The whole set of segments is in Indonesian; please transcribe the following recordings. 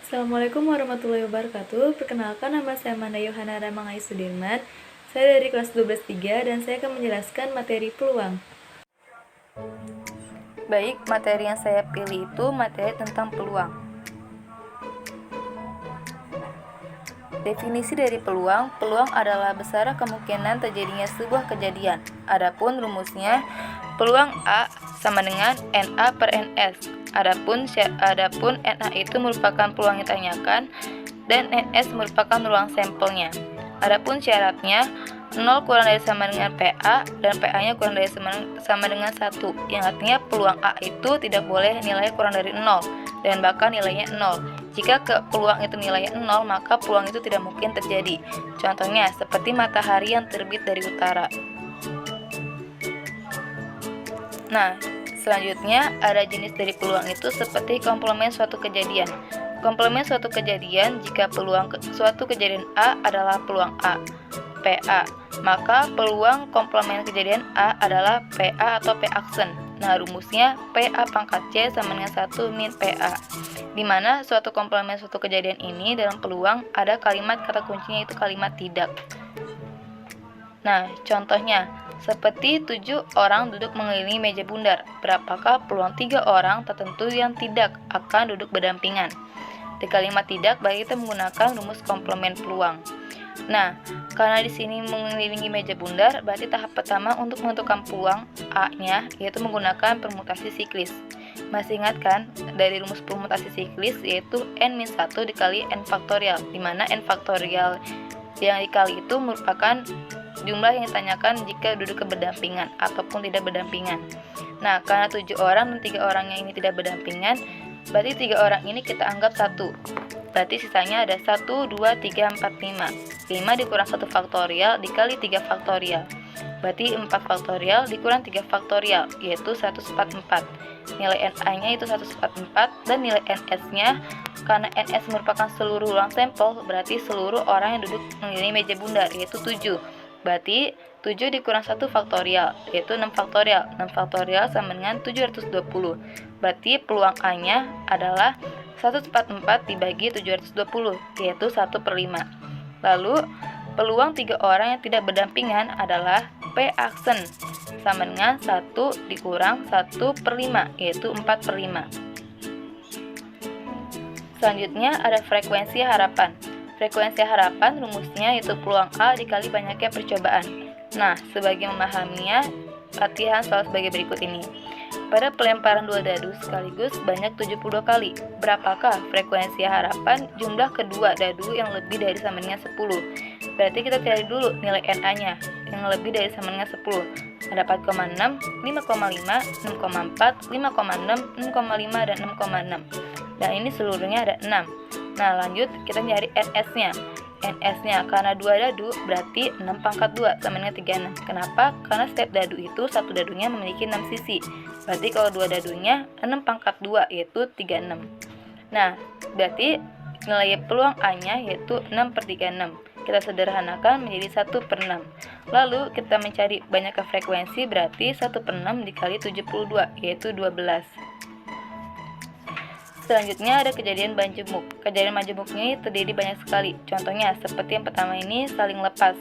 Assalamualaikum warahmatullahi wabarakatuh. Perkenalkan, nama saya Manda Yohana Ramangai Sudirman. Saya dari kelas 12-3 dan saya akan menjelaskan materi peluang. Baik, materi yang saya pilih itu materi tentang peluang. Definisi dari peluang adalah besar kemungkinan terjadinya sebuah kejadian. Adapun rumusnya, peluang A sama dengan NA per NS. Adapun NA itu merupakan peluang yang ditanyakan dan NS merupakan ruang sampelnya. Adapun syaratnya, 0 kurang dari sama dengan PA dan PA-nya kurang dari sama dengan 1, yang artinya peluang A itu tidak boleh nilainya kurang dari 0 dan bahkan nilainya 0. Jika peluang itu nilainya 0, maka peluang itu tidak mungkin terjadi. Contohnya seperti matahari yang terbit dari utara. Nah, selanjutnya ada jenis dari peluang itu seperti komplement suatu kejadian. Komplement suatu kejadian jika peluang suatu kejadian A adalah peluang A, PA, maka peluang komplement kejadian A adalah PA atau P aksen. Nah, rumusnya PA pangkat C sama dengan 1 min PA, di mana suatu komplement suatu kejadian ini dalam peluang ada kalimat kata kuncinya itu kalimat tidak. Nah, contohnya seperti 7 orang duduk mengelilingi meja bundar. Berapakah peluang 3 orang tertentu yang tidak akan duduk berdampingan? Di kalimat tidak, berarti kita menggunakan rumus komplement peluang. Nah, karena di sini mengelilingi meja bundar, berarti tahap pertama untuk menentukan peluang A-nya yaitu menggunakan permutasi siklis. Masih ingat kan dari rumus permutasi siklis yaitu N-1 dikali N faktorial, di mana N faktorial yang dikali itu merupakan jumlah yang ditanyakan jika duduk berdampingan ataupun tidak berdampingan. Nah, karena 7 orang dan 3 orang yang ini tidak berdampingan, berarti 3 orang ini kita anggap 1. Berarti sisanya ada 1, 2, 3, 4, 5. 5 dikurang 1 faktorial dikali 3 faktorial. Berarti 4 faktorial dikurang 3 faktorial, yaitu 144. Nilai NA-nya itu 144 dan nilai NS-nya, karena NS merupakan seluruh ruang sampel, berarti seluruh orang yang duduk mengelilingi meja bundar, yaitu 7. Berarti 7 dikurang 1 faktorial, yaitu 6 faktorial. 6 faktorial sama dengan 720. Berarti peluang A-nya adalah 144 dibagi 720, yaitu 1/5. Lalu, peluang 3 orang yang tidak berdampingan adalah P aksen, sama dengan 1 dikurang 1/5, yaitu 4/5. Selanjutnya ada frekuensi harapan. Frekuensi harapan rumusnya yaitu peluang A dikali banyaknya percobaan. Nah, sebagai memahaminya, latihan soal sebagai berikut ini. Pada pelemparan 2 dadu sekaligus banyak 72 kali. Berapakah frekuensi harapan jumlah kedua dadu yang lebih dari sama dengan 10? Berarti kita cari dulu nilai NA-nya yang lebih dari sama dengan 10. Ada 4,6, 5,5, 6,4, 5,6, 6,5, dan 6,6. Dan ini seluruhnya ada 6. Nah, lanjut kita nyari NS-nya. NS-nya karena 2 dadu berarti 6 pangkat 2 sama dengan 36. Kenapa? Karena setiap dadu itu satu dadunya memiliki 6 sisi. Berarti kalau 2 dadunya 6 pangkat 2 yaitu 36. Nah, berarti nilai peluang A-nya yaitu 6/36. Kita sederhanakan menjadi 1/6. Lalu kita mencari banyaknya frekuensi, berarti 1/6 dikali 72 yaitu 12. Selanjutnya ada kejadian banjemuk. Kejadian banjemuk ini terdiri banyak sekali. Contohnya seperti yang pertama ini saling lepas,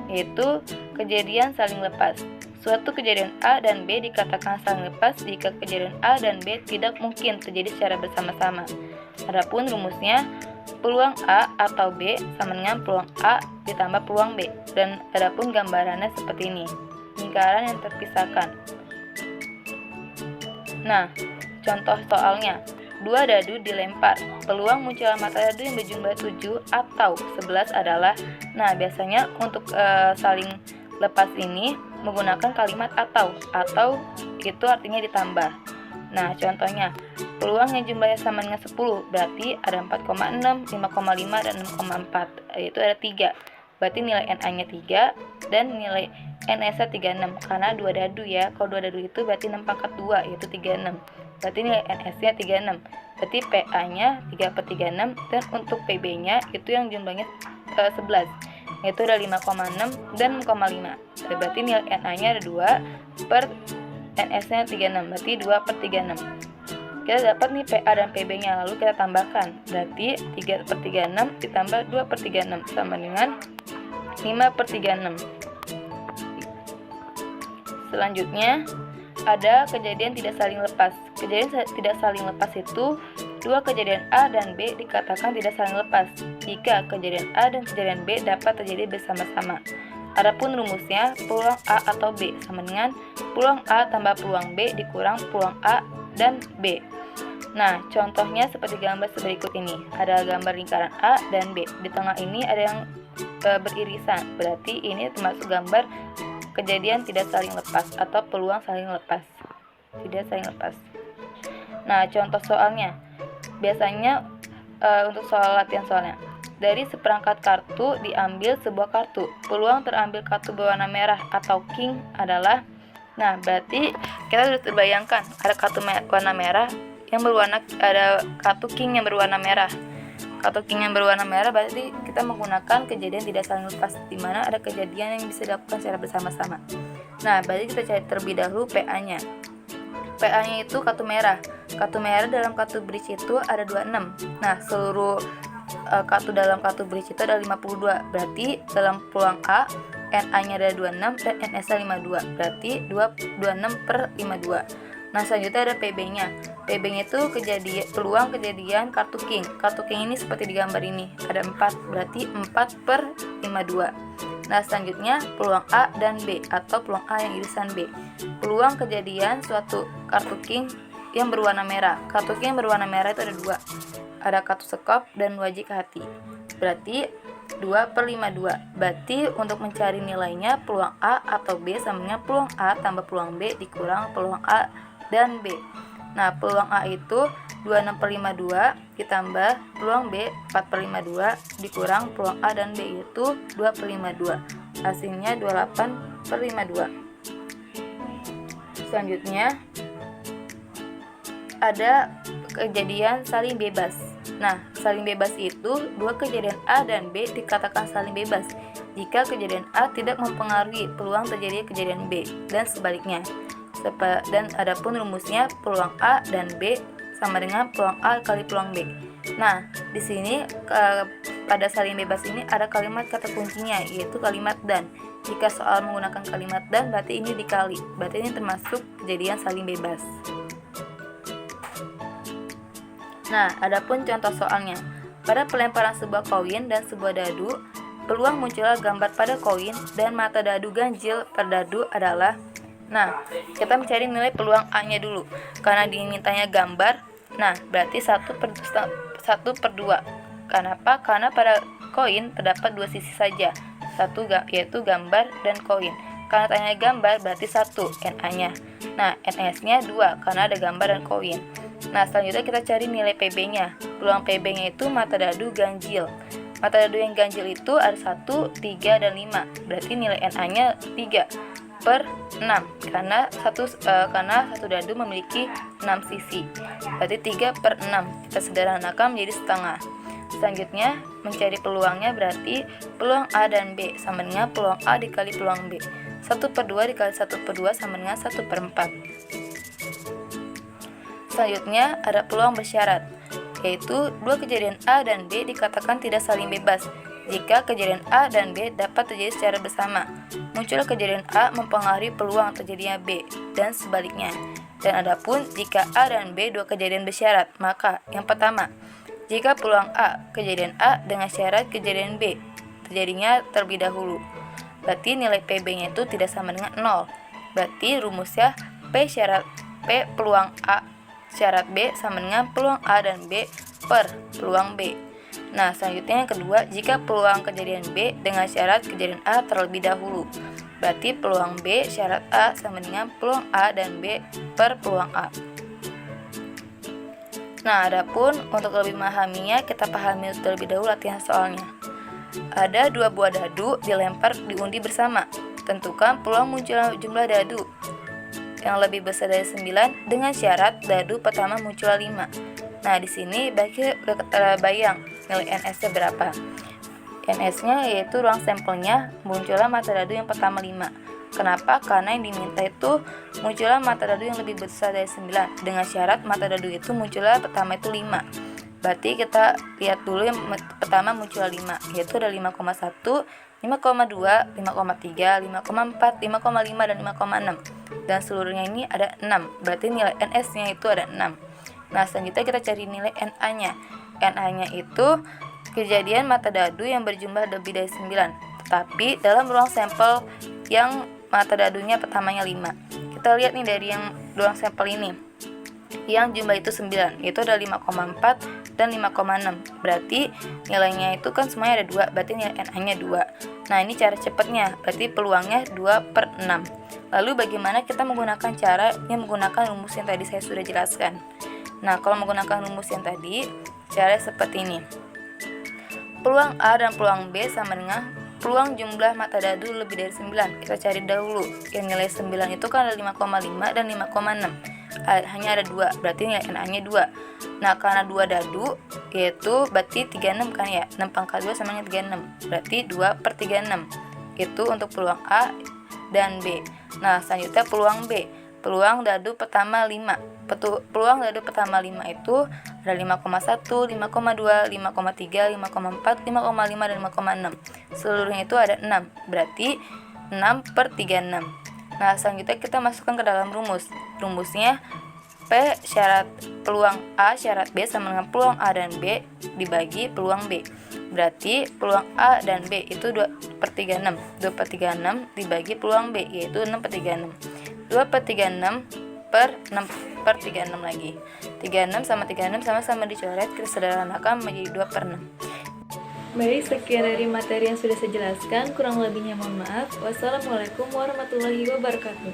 yaitu kejadian saling lepas. Suatu kejadian A dan B dikatakan saling lepas jika kejadian A dan B tidak mungkin terjadi secara bersama-sama. Adapun rumusnya, peluang A atau B sama dengan peluang A ditambah peluang B. Dan adapun gambarannya seperti ini. Lingkaran yang terpisahkan. Nah, contoh soalnya. 2 dadu dilempar. Peluang munculnya mata dadu yang berjumlah 7 atau 11 adalah, nah biasanya untuk saling lepas ini menggunakan kalimat atau itu artinya ditambah. Nah, contohnya peluang yang jumlahnya sama dengan 10 berarti ada 4,6, 5,5, dan 6,4, yaitu ada 3. Berarti nilai NA-nya 3 dan nilai NS-nya 36 karena 2 dadu ya. Kalau 2 dadu itu berarti 6 pangkat 2 yaitu 36. Berarti nilai NS-nya 36. Berarti PA-nya 3/36 dan untuk PB-nya itu yang jumlahnya 11. Yaitu ada 5,6 dan 6,5. Berarti nilai NA-nya ada 2 per NS-nya 36. Berarti 2/36. kita dapat nih PA dan PB-nya, lalu kita tambahkan. Berarti 3/36 ditambah 2/36 sama dengan 5/36. Selanjutnya, ada kejadian tidak saling lepas. Kejadian tidak saling lepas itu dua kejadian A dan B dikatakan tidak saling lepas jika kejadian A dan kejadian B dapat terjadi bersama-sama. Adapun rumusnya, peluang A atau B sama dengan peluang A tambah peluang B dikurang peluang A dan B. Nah, contohnya seperti gambar berikut ini. Ada gambar lingkaran A dan B. Di tengah ini ada yang beririsan. Berarti ini termasuk gambar kejadian tidak saling lepas atau peluang saling lepas. Tidak saling lepas. Nah, contoh soalnya. Biasanya untuk soal latihan soalnya. Dari seperangkat kartu diambil sebuah kartu. Peluang terambil kartu berwarna merah atau king adalah. Nah, berarti kita sudah terbayangkan ada kartu warna merah yang berwarna, ada kartu king yang berwarna merah. Kartu king yang berwarna merah berarti kita menggunakan kejadian tidak saling lepas, di mana ada kejadian yang bisa dilakukan secara bersama-sama. Nah, berarti kita cari terlebih dahulu PA-nya. PA-nya itu kartu merah. Kartu merah dalam kartu bridge itu ada 26. Nah, seluruh kartu dalam kartu bridge itu ada 52. Berarti dalam peluang A, NA-nya ada 26 dan NS-nya 52. Berarti 26/52. Nah, selanjutnya ada PB-nya. PB-nya itu peluang kejadian kartu king. Kartu king ini seperti di gambar ini. Ada 4, berarti 4/52. Nah, selanjutnya peluang A dan B atau peluang A yang irisan B. Peluang kejadian suatu kartu king yang berwarna merah. Kartu king yang berwarna merah itu ada 2. Ada kartu sekop dan wajik hati. Berarti 2/52. Berarti untuk mencari nilainya peluang A atau B sama dengan peluang A tambah peluang B dikurang peluang A dan B. Nah, peluang A itu 26/52 ditambah peluang B 4/52 dikurang peluang A dan B itu 2/52. Hasilnya 28/52. Selanjutnya ada kejadian saling bebas. Nah, saling bebas itu dua kejadian A dan B dikatakan saling bebas jika kejadian A tidak mempengaruhi peluang terjadi kejadian B dan sebaliknya. Dan adapun rumusnya peluang A dan B sama dengan peluang A kali peluang B. Nah, di sini pada saling bebas ini ada kalimat kata kuncinya, yaitu kalimat dan. Jika soal menggunakan kalimat dan berarti ini dikali. Berarti ini termasuk kejadian saling bebas. Nah, adapun contoh soalnya. Pada pelemparan sebuah koin dan sebuah dadu, peluang munculnya gambar pada koin dan mata dadu ganjil per dadu adalah. Nah, kita mencari nilai peluang A-nya dulu. Karena dimintanya gambar, nah berarti 1/2. Kenapa? Karena pada koin terdapat 2 sisi saja, yaitu gambar dan koin. Karena tanya gambar berarti 1 NA-nya. Nah, NS-nya 2 karena ada gambar dan koin. Nah, selanjutnya kita cari nilai PB-nya. Peluang PB-nya itu mata dadu ganjil. Mata dadu yang ganjil itu ada 1, 3, dan 5. Berarti nilai NA-nya 3/6 karena satu dadu memiliki 6 sisi. Berarti 3/6. Kita sederhanakan menjadi setengah. Selanjutnya mencari peluangnya berarti peluang A dan B sama dengan peluang A dikali peluang B. 1/2 dikali 1/2 sama dengan 1/4. Selanjutnya ada peluang bersyarat, yaitu dua kejadian A dan B dikatakan tidak saling bebas jika kejadian A dan B dapat terjadi secara bersama. Muncul kejadian A mempengaruhi peluang terjadinya B dan sebaliknya. Dan adapun jika A dan B dua kejadian bersyarat, maka yang pertama, jika peluang A kejadian A dengan syarat kejadian B terjadinya terlebih dahulu, berarti nilai PB-nya itu tidak sama dengan 0. Berarti rumusnya P peluang A syarat B sama dengan peluang A dan B per peluang B. Nah, selanjutnya yang kedua, jika peluang kejadian B dengan syarat kejadian A terlebih dahulu, berarti peluang B syarat A sama dengan peluang A dan B per peluang A. Nah, adapun untuk lebih memahaminya, kita pahami terlebih dahulu latihan soalnya. Ada 2 buah dadu dilempar diundi bersama. Tentukan peluang munculnya jumlah dadu yang lebih besar dari 9 dengan syarat dadu pertama muncul 5. Nah, di sini bagi terbayang nilai NS-nya berapa. NS-nya yaitu ruang sampelnya munculnya mata dadu yang pertama 5. Kenapa? Karena yang diminta itu muncullah mata dadu yang lebih besar dari 9 dengan syarat mata dadu itu muncullah pertama itu 5. Berarti kita lihat dulu yang pertama muncul 5, yaitu ada 5,1, 5,2, 5,3, 5,4, 5,5 dan 5,6. Dan seluruhnya ini ada 6. Berarti nilai NS-nya itu ada 6. Nah, selanjutnya kita cari nilai NA-nya. NA-nya itu kejadian mata dadu yang berjumlah lebih dari 9, tetapi dalam ruang sampel yang mata dadunya pertamanya 5. Kita lihat nih dari yang ruang sampel ini, yang jumlah itu 9, yaitu ada 5,4 dan 5,6. Berarti nilainya itu kan semuanya ada 2, berarti nilai NA-nya 2. Nah, ini cara cepatnya, berarti peluangnya 2/6. Lalu bagaimana kita menggunakan cara yang menggunakan rumus yang tadi saya sudah jelaskan. Nah, kalau menggunakan rumus yang tadi, cara seperti ini. Peluang A dan peluang B sama dengan peluang jumlah mata dadu lebih dari 9. Kita cari dahulu. Yang nilai 9 itu kan ada 5,5 dan 5,6. Hanya ada 2, berarti nilai NA-nya 2. Nah, karena 2 dadu, yaitu berarti 36 kan ya. 6 pangkat 2 sama dengan 36. Berarti 2/36. Itu untuk peluang A dan B. Nah, selanjutnya peluang B. Peluang dadu pertama 5. Peluang dadu pertama 5 itu ada 5,1, 5,2, 5,3, 5,4, 5,5 dan 5,6. Seluruhnya itu ada 6. Berarti 6/36. Nah, selanjutnya kita masukkan ke dalam rumus. Rumusnya P syarat peluang A syarat B sama dengan peluang A dan B dibagi peluang B. Berarti peluang A dan B itu 2/36. 2/36 dibagi peluang B, yaitu 6/36. 2/36 per 6/36 lagi. 36 sama 36 sama-sama dicoret, kita sederhanakan menjadi 2/6. Baik, sekian dari materi yang sudah saya jelaskan. Kurang lebihnya mohon maaf. Wassalamualaikum warahmatullahi wabarakatuh.